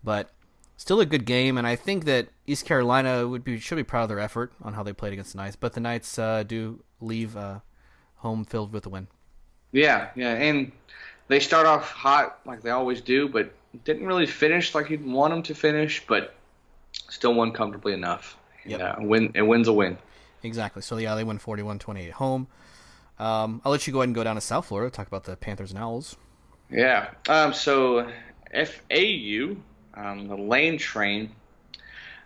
but still a good game. And I think that East Carolina should be proud of their effort on how they played against the Knights. But the Knights do leave home filled with a win. Yeah, and they start off hot like they always do, but Didn't really finish like you'd want them to finish, but still won comfortably enough. Yep. And win's a win. Exactly. So, yeah, they win 41-28 at home. I'll let you go ahead and go down to South Florida, talk about the Panthers and Owls. Yeah. So FAU, the Lane Train,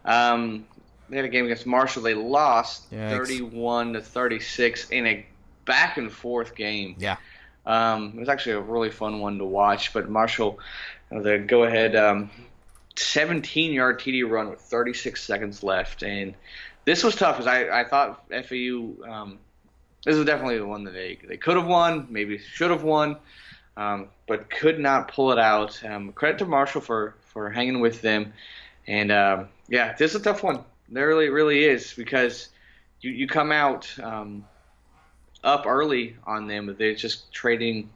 they had a game against Marshall. They lost 31-36 in a back and forth game. Yeah. It was actually a really fun one to watch. But Marshall, the go ahead 17-yard TD run with 36 seconds left, and this was tough because I thought FAU. This was definitely the one that they could have won, maybe should have won, but could not pull it out. Credit to Marshall for hanging with them. And, this is a tough one. There really, really is, because you come out up early on them, but they're just trading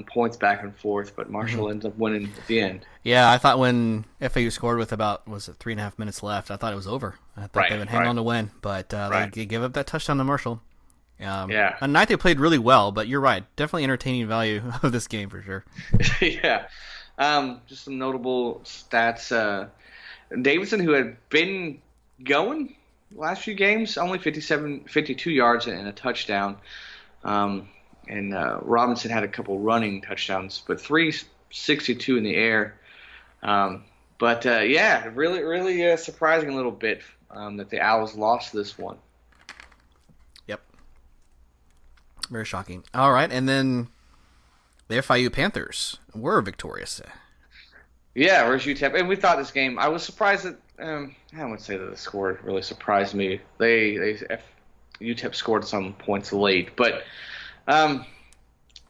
points back and forth, but Marshall ends up winning at the end. Yeah, I thought when FAU scored with about, 3.5 minutes left, I thought it was over. I thought they would hang on to win, but they gave up that touchdown to Marshall. On night they played really well, but you're right. Definitely entertaining value of this game for sure. Yeah. Just some notable stats. Davidson, who had been going the last few games, only 52 yards and a touchdown. And Robinson had a couple running touchdowns, but 362 in the air. Really, really surprising a little bit that the Owls lost this one. Very shocking. All right, and then the FIU Panthers were victorious. Yeah, where's UTEP? And we thought this game, I was surprised that, I wouldn't say that the score really surprised me. UTEP scored some points late, but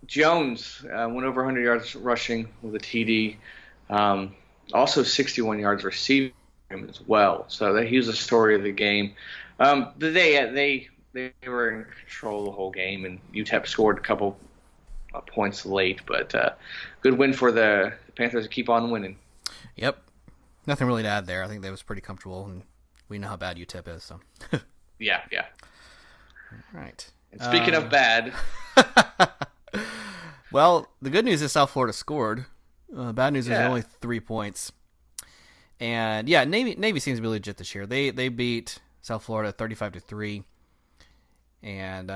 Jones went over 100 yards rushing with a TD, also 61 yards receiving as well. So he was the story of the game. They were in control the whole game, and UTEP scored a couple points late, but good win for the Panthers to keep on winning. Yep. Nothing really to add there. I think that was pretty comfortable, and we know how bad UTEP is. So. Yeah. All right. And speaking of bad. Well, the good news is South Florida scored. Bad news is only 3 points. And, yeah, Navy seems to be legit this year. They beat South Florida 35-3. And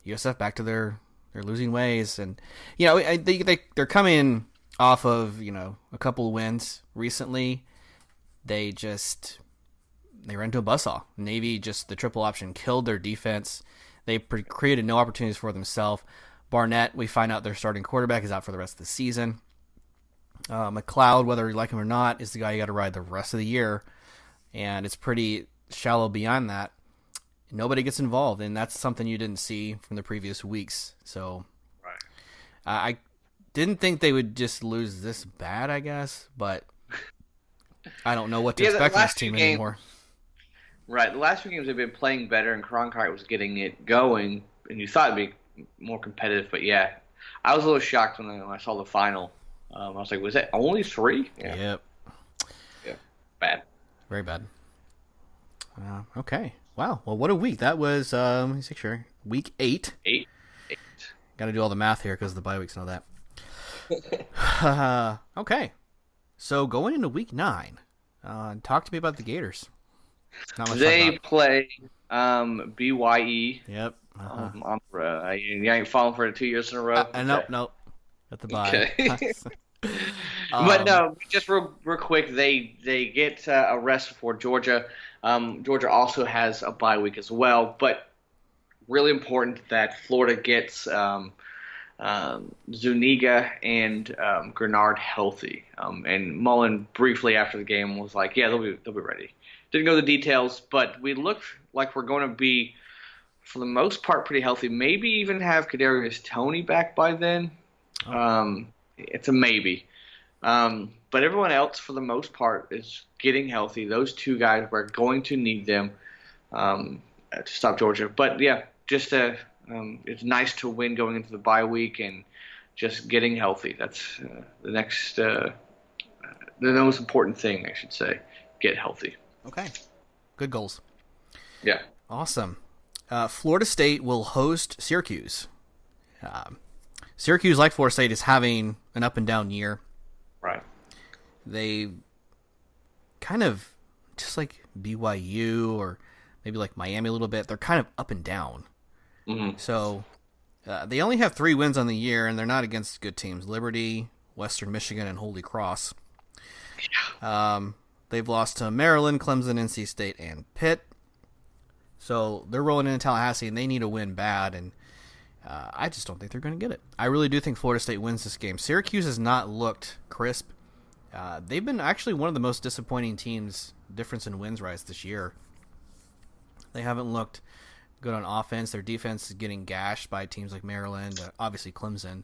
USF back to their losing ways, and they're coming off of a couple of wins recently. They ran into a buzzsaw. Navy, just the triple option killed their defense. They created no opportunities for themselves. Barnett, we find out their starting quarterback is out for the rest of the season. McLeod, whether you like him or not, is the guy you got to ride the rest of the year, and it's pretty shallow beyond that. Nobody gets involved, and that's something you didn't see from the previous weeks. So I didn't think they would just lose this bad, I guess, but I don't know what to expect from this team anymore. Right. The last few games they've been playing better, and Cronkite was getting it going, and you thought it'd be more competitive. But, yeah, I was a little shocked when I saw the final. I was like, was that only 3? Yeah. Yep. Yeah. Bad. Very bad. Okay. Wow. Well, what a week. That was, let me see, sure. Week 8. 8. Got to do all the math here because of the bye weeks and all that. Okay. So going into week 9, talk to me about the Gators. Not much they play BYE. Yep. You ain't falling for it 2 years in a row? Nope. At the bye. Okay. But no, just real quick, they get a rest for Georgia. Georgia also has a bye week as well, but really important that Florida gets Zuniga and Grenard healthy. And Mullen briefly after the game was like, "Yeah, they'll be ready." Didn't go the details, but we look like we're going to be, for the most part, pretty healthy. Maybe even have Kadarius Toney back by then. It's a maybe. But everyone else, for the most part, is getting healthy. Those two guys, we're going to need them to stop Georgia. But, yeah, just it's nice to win going into the bye week and just getting healthy. That's the most important thing, I should say. Get healthy. Okay. Good goals. Yeah. Awesome. Florida State will host Syracuse. Syracuse, like Florida State, is having an up and down year. Right. they kind of, just like BYU or maybe like Miami a little bit, they're kind of up and down. Mm-hmm. So they only have 3 wins on the year, and they're not against good teams. Liberty, Western Michigan, and Holy Cross. They've lost to Maryland, Clemson, NC State, and Pitt. So they're rolling into Tallahassee, and they need a win bad, and I just don't think they're going to get it. I really do think Florida State wins this game. Syracuse has not looked crisp. They've been actually one of the most disappointing teams, difference in wins-wise this year. They haven't looked good on offense. Their defense is getting gashed by teams like Maryland, obviously Clemson.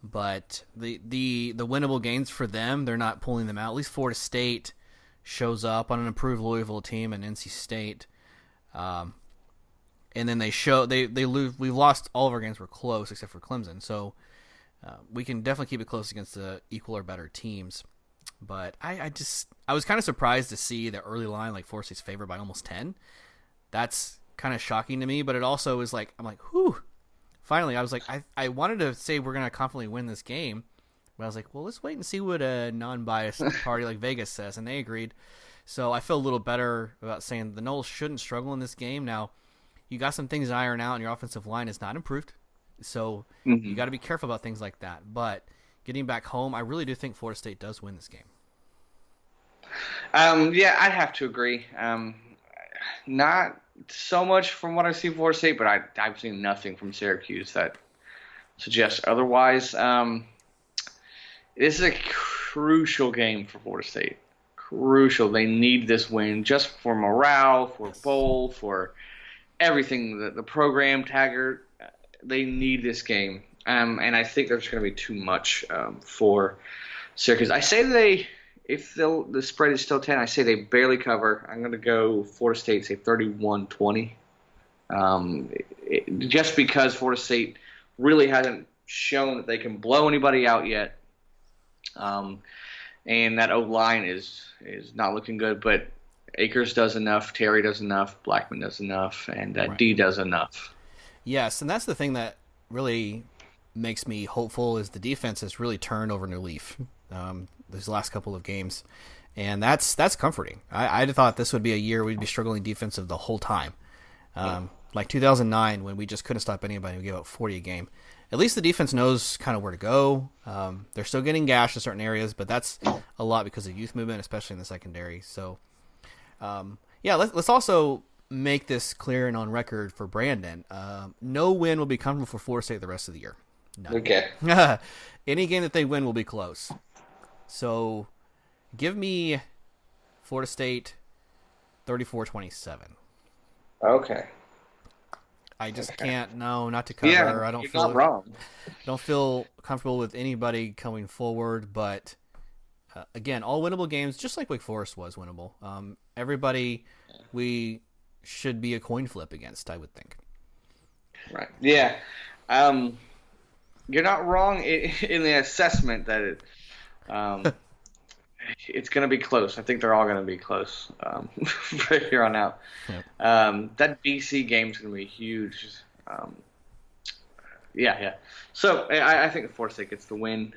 But the winnable games for them, they're not pulling them out. At least Florida State shows up on an improved Louisville team and NC State. And then they lose. We've lost all of our games. We're close except for Clemson. So we can definitely keep it close against the equal or better teams. But I was kind of surprised to see the early line, like Florida State's favored by almost 10. That's kind of shocking to me, but it also is like, I'm like, whew. Finally, I was like, I wanted to say we're going to confidently win this game, but I was like, well, let's wait and see what a non-biased party like Vegas says, and they agreed. So I feel a little better about saying the Noles shouldn't struggle in this game. Now, you got some things to iron out, and your offensive line is not improved, so you got to be careful about things like that. But getting back home, I really do think Florida State does win this game. Yeah, I'd have to agree. Not so much from what I see Florida State, but I've seen nothing from Syracuse that suggests otherwise. This is a crucial game for Florida State. Crucial. They need this win just for morale, for bowl, for everything. The program, Taggart, they need this game. And I think there's going to be too much for Syracuse. I say if the spread is still 10, I say they barely cover. I'm going to go Florida State, say 31-20. Just because Florida State really hasn't shown that they can blow anybody out yet. And that O-line is not looking good, but Akers does enough, Terry does enough, Blackman does enough, and right. D does enough. Yes, and that's the thing that really makes me hopeful is the defense has really turned over a new leaf these last couple of games, and that's comforting. I thought this would be a year we'd be struggling defensive the whole time, like 2009 when we just couldn't stop anybody. We gave up 40 a game. At least the defense knows kind of where to go. They're still getting gashed in certain areas, but that's a lot because of youth movement, especially in the secondary. So, let's also make this clear and on record for Brandon. No win will be comfortable for Florida State the rest of the year. None. Okay. Any game that they win will be close. So, give me Florida State 34-27. Okay. I just can't. No, not to cover. Yeah, I don't you're feel not wrong. Don't feel comfortable with anybody coming forward. But again, all winnable games, just like Wake Forest was winnable. Everybody, we should be a coin flip against, I would think. Right. Yeah. You're not wrong in the assessment that it's going to be close. I think they're all going to be close from here on out. Yep. That BC game is going to be huge. Yeah. So I think Florida State gets the win.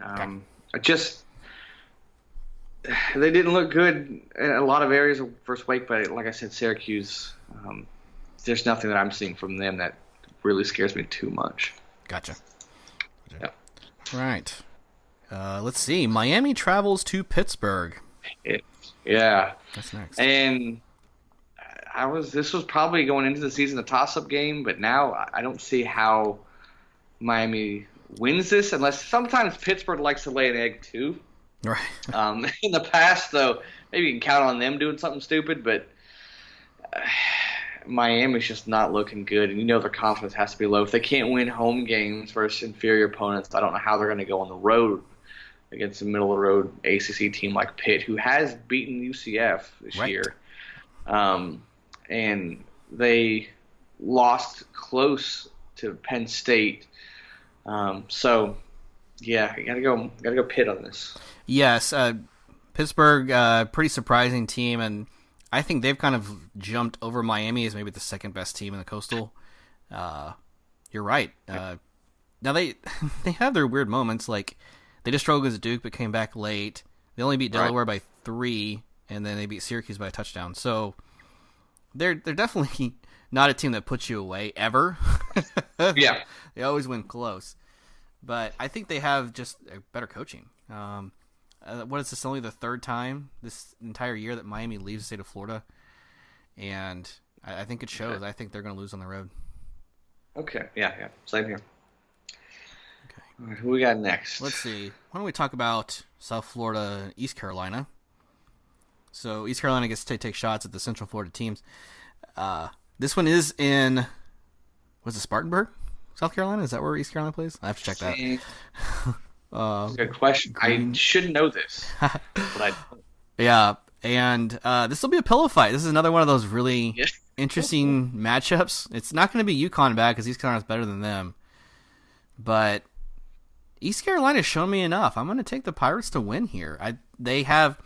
They didn't look good in a lot of areas of first week, but like I said, Syracuse, there's nothing that I'm seeing from them that really scares me too much. Gotcha. Yeah. Right. Let's see. Miami travels to Pittsburgh. Yeah. That's next. And this was probably going into the season a toss-up game, but now I don't see how Miami wins this unless sometimes Pittsburgh likes to lay an egg too. Right. In the past, though, maybe you can count on them doing something stupid, but Miami's just not looking good, and their confidence has to be low. If they can't win home games versus inferior opponents, I don't know how they're going to go on the road against a middle-of-the-road ACC team like Pitt, who has beaten UCF this year. And they lost close to Penn State. So, yeah, you gotta go Pitt on this. Yes, Pittsburgh, pretty surprising team, and I think they've kind of jumped over Miami as maybe the second best team in the Coastal. You're right. Now they have their weird moments, like they just struggled against Duke but came back late. They only beat Delaware by 3, and then they beat Syracuse by a touchdown. So they're definitely not a team that puts you away ever. Yeah. They always win close. But I think they have just better coaching. What is this, only the third time this entire year that Miami leaves the state of Florida? And I think it shows. I think they're going to lose on the road. Okay, yeah. Same here. Okay. All right, who we got next? Let's see. Why don't we talk about South Florida and East Carolina? So East Carolina gets to take shots at the Central Florida teams. This one is in, was it Spartanburg, South Carolina? Is that where East Carolina plays? I have to check that. Good question. I should know this. But I don't. Yeah, and this will be a pillow fight. This is another one of those really interesting matchups. It's not going to be UConn bad because East Carolina's better than them. But East Carolina's shown me enough. I'm going to take the Pirates to win here. They have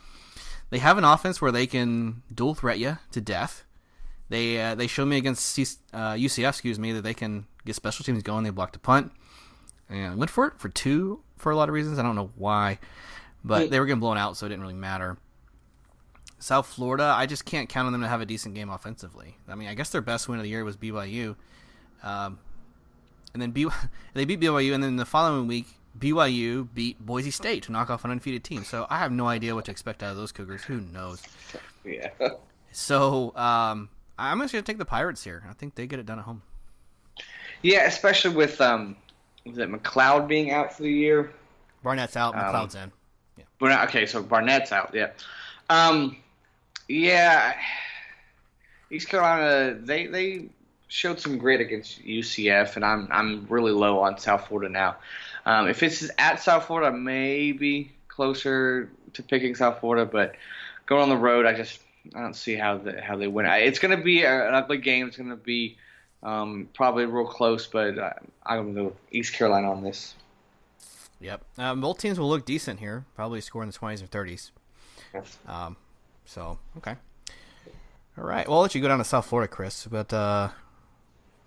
an offense where they can dual threat you to death. They showed me against UCF, that they can get special teams going. They blocked a punt and went for it for 2 for a lot of reasons. I don't know why, but they were getting blown out, so it didn't really matter. South Florida, I just can't count on them to have a decent game offensively. I mean, I guess their best win of the year was BYU, and then they beat BYU, and then the following week BYU beat Boise State to knock off an undefeated team. So I have no idea what to expect out of those Cougars. Who knows? Yeah. So I'm just going to take the Pirates here. I think they get it done at home. Yeah, especially with was it McLeod being out for the year? Barnett's out. McLeod's in. Yeah. Okay, so Barnett's out. Yeah. Yeah. East Carolina, they showed some grit against UCF, and I'm really low on South Florida now. If it's at South Florida, maybe closer to picking South Florida, but going on the road, I don't see how they win. It's going to be an ugly game. It's going to be probably real close, but I'm going to go East Carolina on this. Yep. Both teams will look decent here, probably score in the 20s or 30s. Yes. So, okay. All right. Well, I'll let you go down to South Florida, Chris, but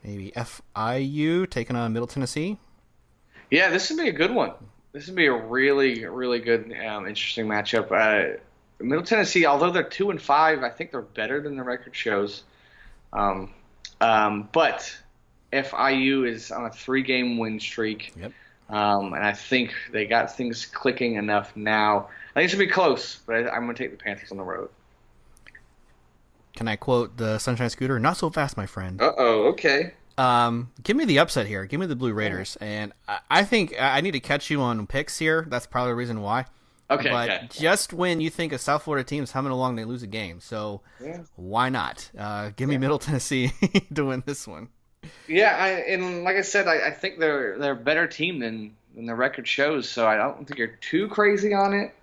maybe FIU taking on Middle Tennessee. Yeah, this would be a good one. This would be a really, really good, interesting matchup. Middle Tennessee, although they're 2-5, I think they're better than the record shows. But FIU is on a 3-game win streak. Yep. And I think they got things clicking enough now. I think it should be close, but I'm going to take the Panthers on the road. Can I quote the Sunshine Scooter? Not so fast, my friend. Uh-oh, okay. Give me the upset here. Give me the Blue Raiders. And I think I need to catch you on picks here. That's probably the reason why. Okay. But just when you think a South Florida team's humming along, they lose a game. So why not? Give me Middle Tennessee to win this one. Yeah, and like I said, I think they're a better team than the record shows, so I don't think you're too crazy on it.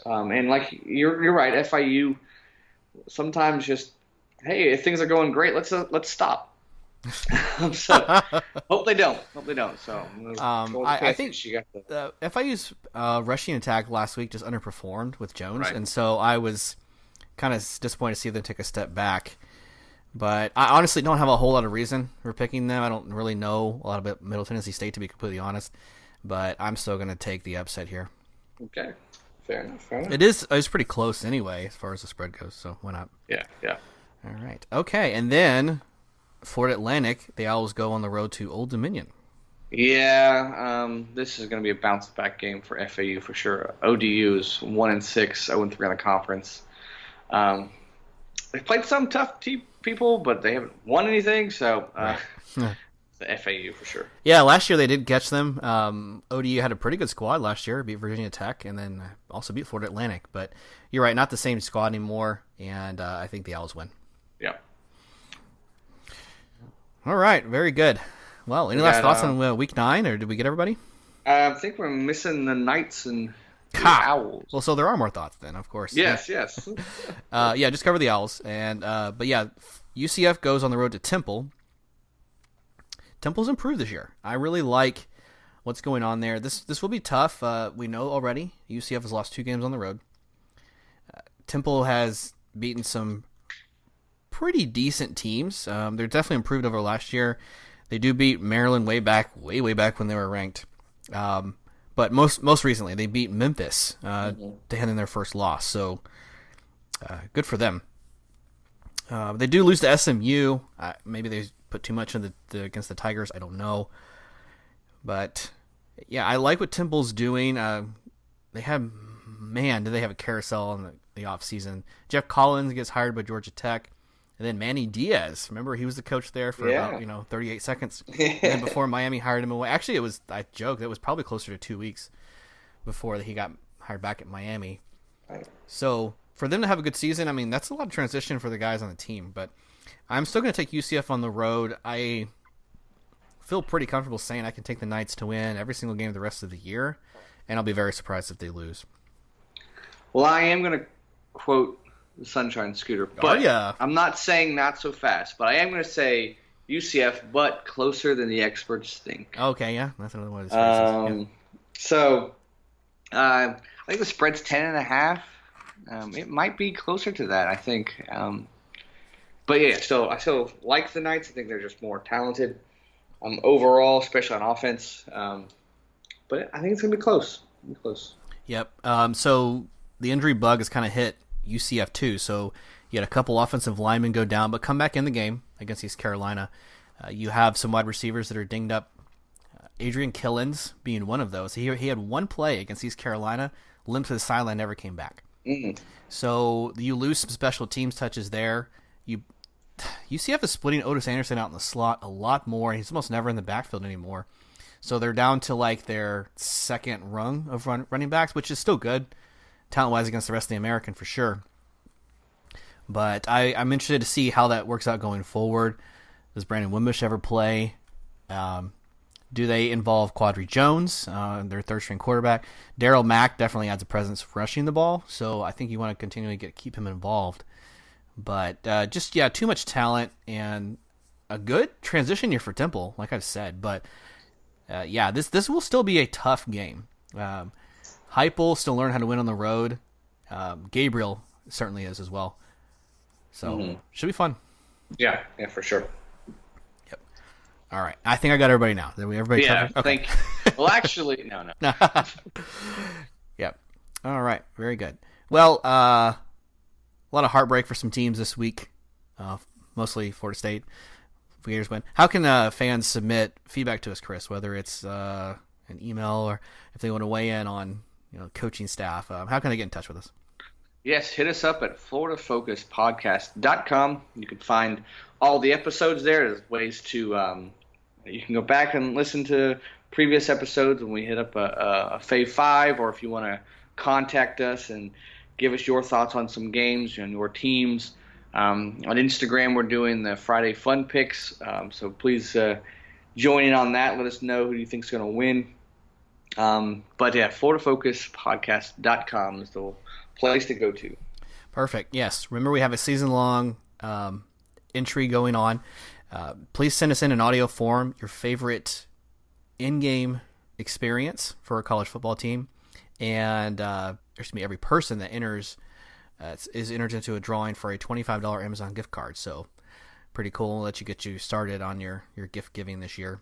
And like you're right, FIU sometimes just, hey, if things are going great, let's stop. So hope they don't. So I think FIU's rushing attack last week just underperformed with Jones, and so I was kind of disappointed to see them take a step back. But I honestly don't have a whole lot of reason for picking them. I don't really know a lot about Middle Tennessee State, to be completely honest. But I'm still going to take the upset here. Okay. Fair enough. It's pretty close anyway as far as the spread goes, so why not? Yeah. All right. Okay, and then Florida Atlantic, the Owls go on the road to Old Dominion. Yeah, this is going to be a bounce-back game for FAU for sure. ODU is 1-6, 0-3 on the conference. They've played some tough people, but they haven't won anything, so the FAU for sure. Yeah, last year they did catch them. ODU had a pretty good squad last year, beat Virginia Tech, and then also beat Florida Atlantic. But you're right, not the same squad anymore, and I think the Owls win. Yeah. All right, very good. Well, any last thoughts on Week 9, or did we get everybody? I think we're missing the Knights and the Owls. Well, so there are more thoughts then, of course. Yes. Just cover the Owls. But yeah, UCF goes on the road to Temple. Temple's improved this year. I really like what's going on there. This will be tough. We know already UCF has lost 2 games on the road. Temple has beaten some pretty decent teams. They're definitely improved over last year. They do beat Maryland way back when they were ranked. But most recently, they beat Memphis to hand in their first loss. So good for them. They do lose to SMU. Maybe they put too much in against the Tigers. I don't know. But yeah, I like what Temple's doing. They have a carousel in the offseason. Jeff Collins gets hired by Georgia Tech. And then Manny Diaz, remember he was the coach there for about 38 seconds. And then before Miami hired him away. Actually, I joked, it was probably closer to 2 weeks before he got hired back at Miami. Right. So for them to have a good season, I mean, that's a lot of transition for the guys on the team. But I'm still going to take UCF on the road. I feel pretty comfortable saying I can take the Knights to win every single game the rest of the year. And I'll be very surprised if they lose. Well, I am going to quote the Sunshine Scooter. But I'm not saying not so fast, but I am going to say UCF, but closer than the experts think. Okay, yeah. That's another one of his phrases. So, I think the spread's 10.5. It might be closer to that, I think. But yeah, so I still like the Knights. I think they're just more talented overall, especially on offense. But I think it's going to be close. Yep. So the injury bug has kind of hit UCF too. So you had a couple offensive linemen go down, but come back in the game against East Carolina. You have some wide receivers that are dinged up. Adrian Killins being one of those. He had one play against East Carolina, limped to the sideline, never came back. So you lose some special teams touches there. UCF is splitting Otis Anderson out in the slot a lot more. He's almost never in the backfield anymore. So they're down to like their second rung of running backs, which is still good, talent-wise against the rest of the American for sure. But I'm interested to see how that works out going forward. Does Brandon Wimbush ever play? Do they involve Quadri Jones, their third-string quarterback? Darryl Mack definitely adds a presence rushing the ball, so I think you want to continually keep him involved. But too much talent and a good transition year for Temple, like I've said. But this will still be a tough game. Heupel still learn how to win on the road. Gabriel certainly is as well. So should be fun. Yeah, for sure. Yep. All right. I think I got everybody now. Did we everybody covered? Okay. Thank you. Well, actually, no. Yep. All right. Very good. Well, a lot of heartbreak for some teams this week. Mostly Florida State. Gators win. How can fans submit feedback to us, Chris? Whether it's an email or if they want to weigh in on coaching staff, how can they get in touch with us? Yes, hit us up at floridafocuspodcast.com. You can find all the episodes there. There's ways to you can go back and listen to previous episodes when we hit up a Fave 5, or if you want to contact us and give us your thoughts on some games and your teams. On Instagram, we're doing the Friday Fun Picks, so please join in on that. Let us know who you think is going to win. FloridaFocusPodcast.com is the place to go to. Perfect. Yes. Remember, we have a season-long entry going on. Please send us in an audio form your favorite in-game experience for a college football team, and every person that enters is entered into a drawing for a $25 Amazon gift card. So pretty cool. We'll get you started on your gift giving this year.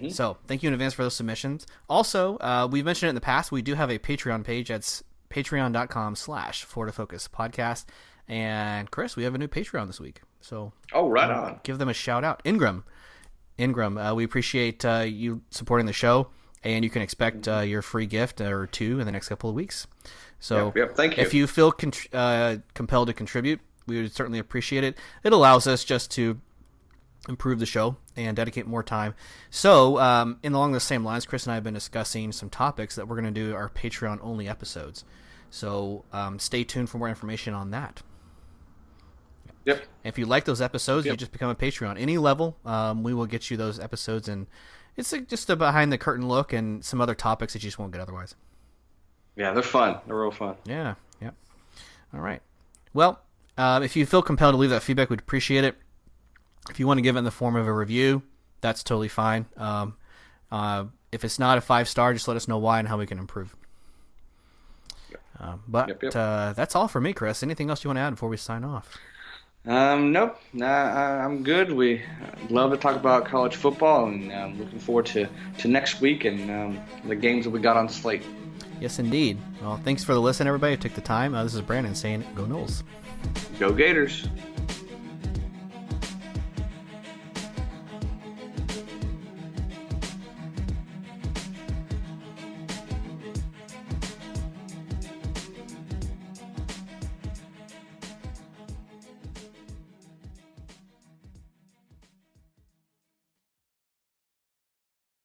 So thank you in advance for those submissions. Also, we've mentioned it in the past, we do have a Patreon page. That's patreon.com/FloridaFocusPodcast. And Chris, we have a new Patreon this week. So right on. Give them a shout out. Ingram, we appreciate you supporting the show, and you can expect your free gift or two in the next couple of weeks. So thank you. If you feel compelled to contribute, we would certainly appreciate it. It allows us just to improve the show and dedicate more time. So along the same lines, Chris and I have been discussing some topics that we're going to do our Patreon-only episodes. So stay tuned for more information on that. Yep. If you like those episodes, you just become a Patreon. Any level, we will get you those episodes, and it's just a behind-the-curtain look and some other topics that you just won't get otherwise. Yeah, they're fun. They're real fun. Yeah. All right. Well, if you feel compelled to leave that feedback, we'd appreciate it. If you want to give it in the form of a review, that's totally fine. If it's not a 5-star, just let us know why and how we can improve. Yep. That's all for me, Chris. Anything else you want to add before we sign off? Nope. I'm good. We love to talk about college football, and looking forward to next week and the games that we got on slate. Yes, indeed. Well, thanks for the listen, everybody who took the time. This is Brandon saying, go Knowles. Go Gators.